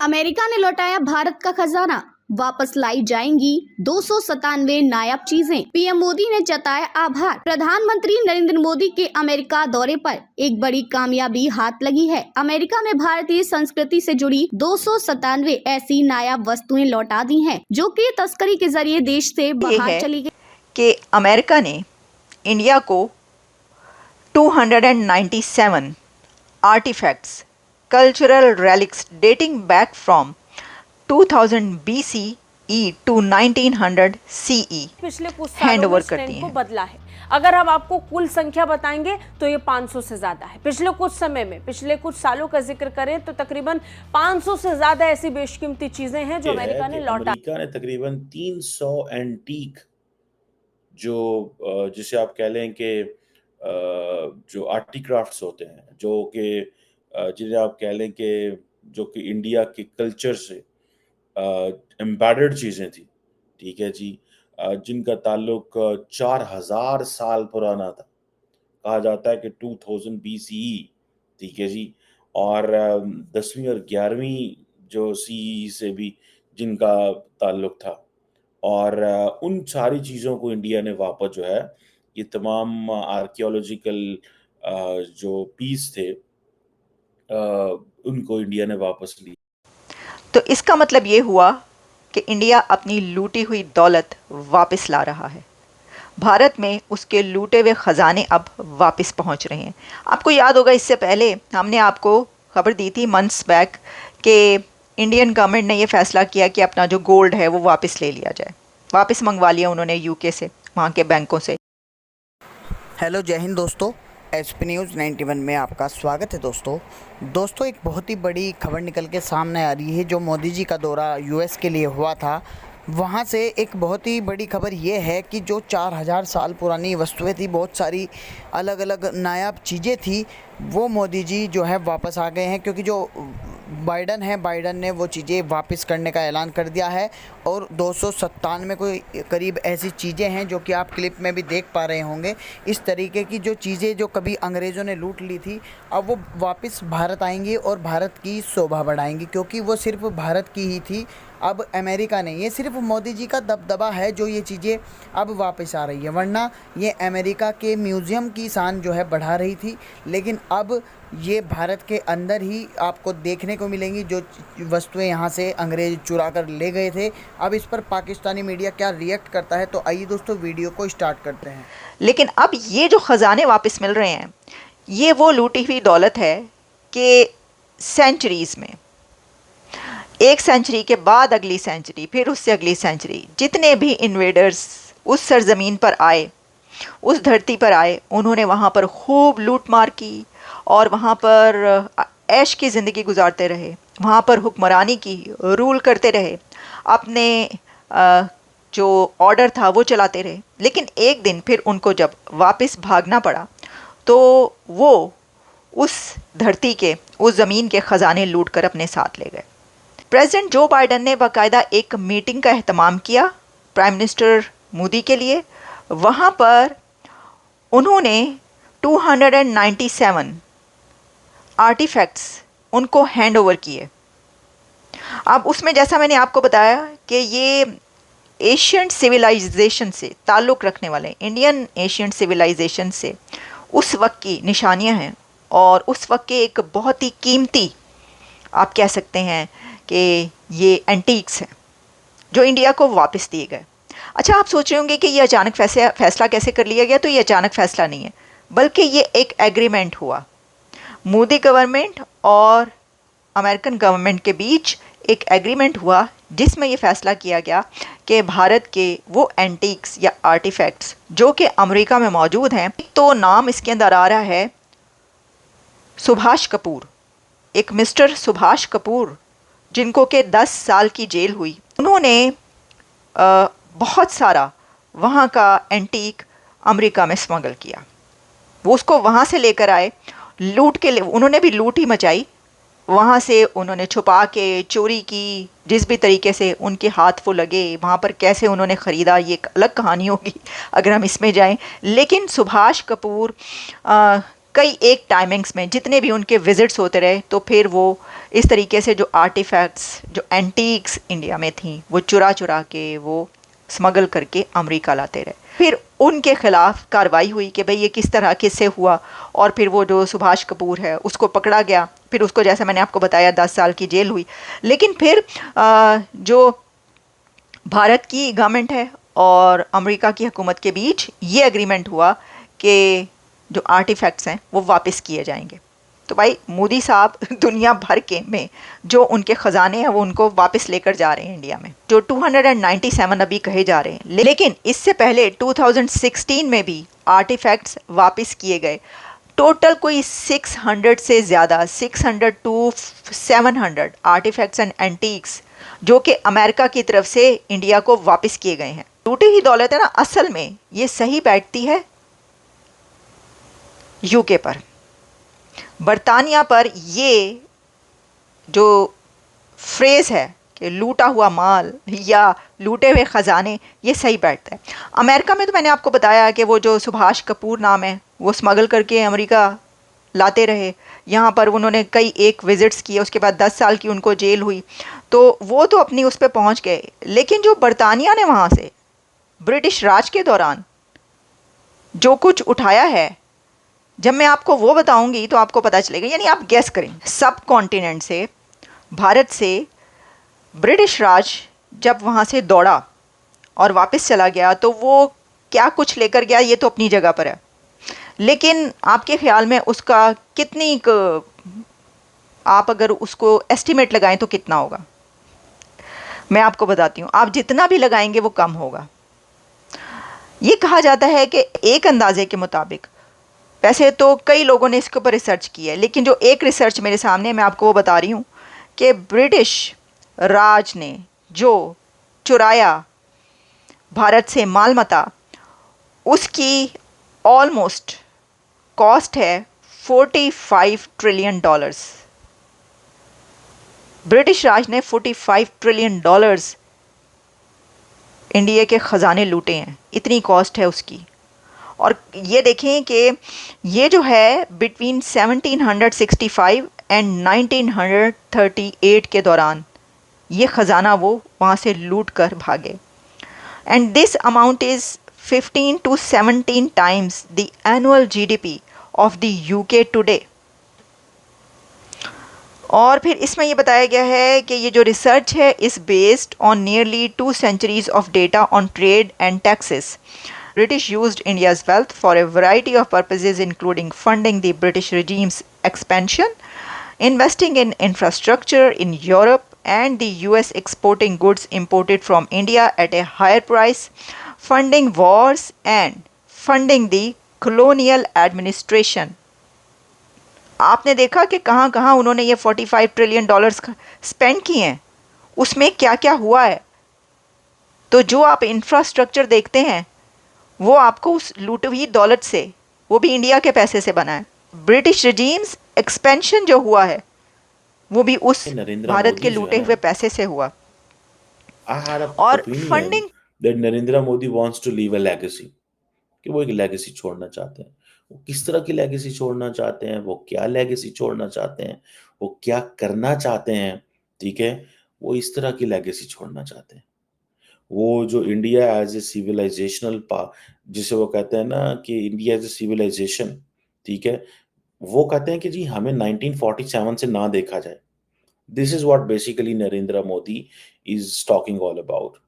America ने लौटाया भारत का खजाना, वापस लाई जाएंगी 297 नायाब चीजें। पीएम मोदी ने जताया आभार। प्रधानमंत्री नरेंद्र मोदी के अमेरिका दौरे पर एक बड़ी कामयाबी हाथ लगी है। अमेरिका में भारतीय संस्कृति से जुड़ी 297 ऐसी नायाब वस्तुएं लौटा दी हैं, जो कि तस्करी के जरिए देश से बाहर चली गई। कि अमेरिका ने इंडिया को 297 artefacts, cultural relics dating back from 2000 BCE to 1900 CE पिछले कुछ सालों में ट्रेंड को बदला है। अगर हम आपको कुल संख्या बताएंगे तो ये 500 से ज्यादा है। पिछले कुछ समय में, पिछले कुछ सालों का जिक्र करें तो तकरीबन 500 से ज्यादा ऐसी बेशकीमती चीजें हैं जो अमेरिका ने लौटा। अमेरिका ने तकरीबन 300 एंटीक, जो जिसे आप कह लें कि जो आर्टिक्राफ्ट्स होते हैं, जो कि जिन्हें आप कह लें कि जो कि इंडिया के कल्चर से एम्बेडेड चीज़ें थी, ठीक है जी, जिनका ताल्लुक 4000 साल पुराना था। कहा जाता है कि 2000 BCE, ठीक है जी, और 10वीं और 11वीं जो CE से भी जिनका ताल्लुक था, और उन सारी चीज़ों को इंडिया ने वापस जो है, ये तमाम आर्कियोलॉजिकल जो पीस थे, उनको इंडिया ने वापस ली। तो इसका मतलब ये हुआ कि इंडिया अपनी लूटी हुई दौलत वापस ला रहा है। भारत में उसके लूटे हुए ख़जाने अब वापस पहुंच रहे हैं। आपको याद होगा, इससे पहले हमने आपको खबर दी थी मंथ्स बैक कि इंडियन गवर्नमेंट ने ये फ़ैसला किया कि अपना जो गोल्ड है वो वापस ले लिया जाए। वापस मंगवा लिया उन्होंने यूके से, वहाँ के बैंकों से। हेलो, जय हिंद दोस्तों। एसपी न्यूज़ 91 में आपका स्वागत है। दोस्तों एक बहुत ही बड़ी खबर निकल के सामने आ रही है। जो मोदी जी का दौरा यूएस के लिए हुआ था, वहाँ से एक बहुत ही बड़ी खबर ये है कि जो 4000 साल पुरानी वस्तुएं थी, बहुत सारी अलग अलग नायाब चीज़ें थी, वो मोदी जी जो है वापस आ गए हैं। क्योंकि जो बाइडन ने वो चीज़ें वापस करने का ऐलान कर दिया है। और 297 कोई करीब ऐसी चीज़ें हैं जो कि आप क्लिप में भी देख पा रहे होंगे। इस तरीके की जो चीज़ें जो कभी अंग्रेज़ों ने लूट ली थी, अब वो वापस भारत आएंगी और भारत की शोभा बढ़ाएंगी। क्योंकि वो सिर्फ भारत की ही थी, अब अमेरिका नहीं। ये सिर्फ मोदी जी का दबदबा है जो ये चीज़ें अब वापस आ रही है, वरना ये अमेरिका के म्यूज़ियम की शान जो है बढ़ा रही थी। लेकिन अब ये भारत के अंदर ही आपको देखने को मिलेंगी जो वस्तुएं यहाँ से अंग्रेज चुरा कर ले गए थे। अब इस पर पाकिस्तानी मीडिया क्या रिएक्ट करता है, तो आइए दोस्तों वीडियो को स्टार्ट करते हैं। लेकिन अब ये जो ख़जाने वापस मिल रहे हैं, ये वो लूटी हुई दौलत है कि सेंचुरीज़ में, एक सेंचुरी के बाद अगली सेंचुरी, फिर उससे अगली सेंचुरी, जितने भी इन्वेडर्स उस सरज़मीन पर आए, उस धरती पर आए, उन्होंने वहाँ पर खूब लूट मार की और वहाँ पर ऐश की ज़िंदगी गुजारते रहे, वहाँ पर हुक्मरानी की, रूल करते रहे, अपने जो ऑर्डर था वो चलाते रहे। लेकिन एक दिन फिर उनको जब वापस भागना पड़ा, तो वो उस धरती के, उस ज़मीन के ख़जाने लूट कर अपने साथ ले गए। प्रेसिडेंट जो बाइडन ने बाकायदा एक मीटिंग का एहतमाम किया प्राइम मिनिस्टर मोदी के लिए। वहाँ पर उन्होंने 297 आर्टिफैक्ट्स उनको हैंड ओवर किए। अब उसमें जैसा मैंने आपको बताया कि ये एशियन सिविलाइजेशन से ताल्लुक़ रखने वाले, इंडियन एशियन सिविलाइजेशन से उस वक्त की निशानियां हैं और उस वक्त के एक बहुत ही कीमती, आप कह सकते हैं कि ये एंटीक्स हैं जो इंडिया को वापस दिए गए। अच्छा, आप सोच रहे होंगे कि ये अचानक फैसला कैसे कर लिया गया। तो ये अचानक फैसला नहीं है, बल्कि ये एक एग्रीमेंट हुआ मोदी गवर्नमेंट और अमेरिकन गवर्नमेंट के बीच। एक एग्रीमेंट हुआ जिसमें ये फ़ैसला किया गया कि भारत के वो एंटीक्स या आर्टिफैक्ट्स जो कि अमेरिका में मौजूद हैं, तो नाम इसके अंदर आ रहा है सुभाष कपूर, एक मिस्टर सुभाष कपूर, जिनको कि 10 साल की जेल हुई। उन्होंने बहुत सारा वहाँ का एंटीक अमेरिका में स्मगल किया। वो उसको वहाँ से लेकर आए, लूट के उन्होंने भी लूट ही मचाई। वहाँ से उन्होंने छुपा के चोरी की, जिस भी तरीके से उनके हाथ वो लगे, वहाँ पर कैसे उन्होंने ख़रीदा, ये एक अलग कहानी होगी अगर हम इसमें जाएं। लेकिन सुभाष कपूर कई एक टाइमिंग्स में जितने भी उनके विजिट्स होते रहे, तो फिर वो इस तरीके से जो आर्टिफैक्ट्स, जो एंटीक्स इंडिया में थी, वो चुरा चुरा के, वो स्मगल करके अमेरिका लाते रहे। फिर उनके खिलाफ कार्रवाई हुई कि भाई ये किस तरह किससे हुआ, और फिर वो जो सुभाष कपूर है उसको पकड़ा गया, फिर उसको जैसे मैंने आपको बताया 10 साल की जेल हुई। लेकिन फिर जो भारत की गवर्नमेंट है और अमेरिका की हुकूमत के बीच ये एग्रीमेंट हुआ कि जो आर्टिफैक्ट्स हैं वो वापस किए जाएंगे। तो भाई मोदी साहब दुनिया भर के में जो उनके ख़जाने हैं वो उनको वापस लेकर जा रहे हैं इंडिया में, जो 297 अभी कहे जा रहे हैं। लेकिन इससे पहले 2016 में भी आर्टिफैक्ट्स वापस किए गए। टोटल कोई 600 से ज़्यादा, 600 to 700 आर्टिफैक्ट्स एंड एंटीक्स जो कि अमेरिका की तरफ से इंडिया को वापस किए गए हैं। लूटी हुई दौलत है ना, असल में ये सही बैठती है यूके पर, बरतानिया पर। ये जो फ्रेज़ है कि लूटा हुआ माल या लूटे हुए ख़जाने, ये सही बैठता है। अमेरिका में तो मैंने आपको बताया कि वो जो सुभाष कपूर नाम है वो स्मगल करके अमेरिका लाते रहे। यहाँ पर उन्होंने कई एक विज़िट्स किए, उसके बाद 10 साल की उनको जेल हुई, तो वो तो अपनी उस पर पहुँच गए। लेकिन जो बरतानिया ने वहाँ से ब्रिटिश राज के दौरान जो कुछ उठाया है, जब मैं आपको वो बताऊंगी तो आपको पता चलेगा। यानी आप गैस करें, सब कॉन्टिनेंट से, भारत से ब्रिटिश राज जब वहाँ से दौड़ा और वापस चला गया तो वो क्या कुछ लेकर गया ये तो अपनी जगह पर है। लेकिन आपके ख्याल में उसका कितनी आप अगर उसको एस्टिमेट लगाएं तो कितना होगा? मैं आपको बताती हूँ, आप जितना भी लगाएंगे वो कम होगा। ये कहा जाता है कि एक अंदाजे के मुताबिक, वैसे तो कई लोगों ने इसके ऊपर रिसर्च की है, लेकिन जो एक रिसर्च मेरे सामने, मैं आपको वो बता रही हूँ कि ब्रिटिश राज ने जो चुराया भारत से माल मता, उसकी ऑलमोस्ट कॉस्ट है $45 ट्रिलियन। ब्रिटिश राज ने $45 ट्रिलियन इंडिया के ख़जाने लूटे हैं, इतनी कॉस्ट है उसकी। और ये देखें कि ये जो है बिटवीन 1765 एंड 1938 के दौरान ये ख़जाना वो वहाँ से लूट कर भागे। And this amount is 15 to 17 times the annual GDP of the UK today। और फिर इसमें ये बताया गया है कि ये जो रिसर्च है is based on nearly 2 centuries of data on trade and taxes। British used India's wealth for a variety of purposes, including funding the British regime's expansion, investing in infrastructure in Europe, and the US exporting goods imported from India at a higher price, funding wars and funding the colonial administration। आपने देखा कि कहाँ कहाँ उन्होंने ये $45 trillion spend किए हैं, उसमें क्या क्या हुआ है। तो जो आप इंफ्रास्ट्रक्चर देखते हैं वो आपको उस लूटी हुई दौलत से, वो भी इंडिया के पैसे से बना है। ब्रिटिश रजीम्स एक्सपेंशन जो हुआ है वो भी उस भारत के लूटे हुए पैसे से हुआ। और funding that Narendra Modi wants to leave a legacy, कि वो एक लेगेसी छोड़ना चाहते हैं। वो किस तरह की लेगेसी छोड़ना चाहते हैं, वो क्या लेगेसी छोड़ना चाहते हैं, वो क्या करना चाहते हैं, ठीक है, वो इस तरह की लेगेसी छोड़ना चाहते हैं। वो जो इंडिया एज ए सिविलाइजेशनल जिसे वो कहते हैं ना कि इंडिया एज ए सिविलाइजेशन, ठीक है, वो कहते हैं कि जी हमें 1947 से ना देखा जाए। This is what basically Narendra Modi is talking all about.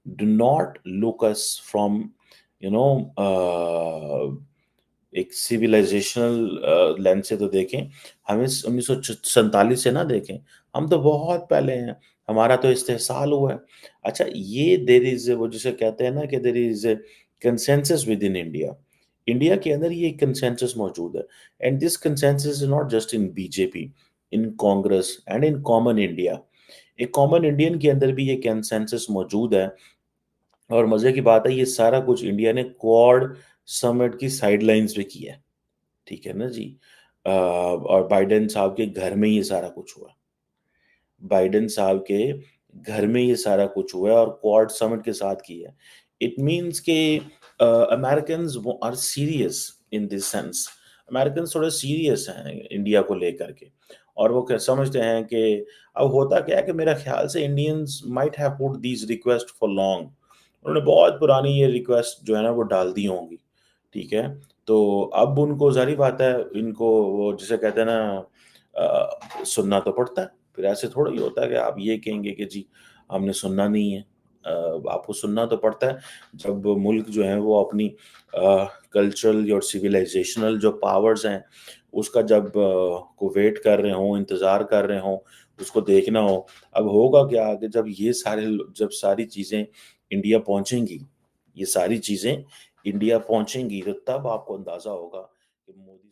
Do not look us from एक सिविलाइजेशनल लेंस से तो देखें, हमें 1947 से ना देखें, हम तो बहुत पहले हैं, हमारा तो इस्तेहसाल हुआ है। अच्छा, ये देयर इज वो जिसे कहते हैं ना कि there is consensus within India. India के अंदर ये कंसेंसस मौजूद है, and this consensus is not just in BJP, in Congress and in common India. एक कॉमन इंडियन के अंदर भी ये कंसेंसस मौजूद है। और मजे की बात है, ये सारा कुछ इंडिया ने क्वाड समिट की साइडलाइंस पे किया है, ठीक है ना जी। और बाइडेन साहब के घर में ये सारा कुछ हुआ, बाइडेन साहब के घर में ये सारा कुछ हुआ है और क्वाड समिट के साथ किया है। इट मीन्स के Americans are serious in this sense. American थोड़े सीरियस हैं इंडिया को लेकर के, और वो क्या समझते हैं कि अब होता क्या है कि मेरा ख्याल से Indians might have put these request for long, उन्होंने बहुत पुरानी ये रिक्वेस्ट जो है ना वो डाल दी होंगी, ठीक है। तो अब उनको ज़ाहिर बात है, इनको वो जिसे कहते हैं ना सुनना तो पड़ता है। फिर ऐसे थोड़ा ही होता है कि आप ये कहेंगे कि जी हमने सुनना नहीं है। आपको सुनना तो पड़ता है जब मुल्क जो है वो अपनी कल्चरल और सिविलाइजेशनल जो पावर्स हैं उसका जब को वेट कर रहे हों, इंतज़ार कर रहे हों, उसको देखना हो। अब होगा क्या कि जब सारी चीज़ें इंडिया पहुँचेंगी, ये सारी चीज़ें इंडिया पहुँचेंगी तो तब आपको अंदाज़ा होगा कि मोदी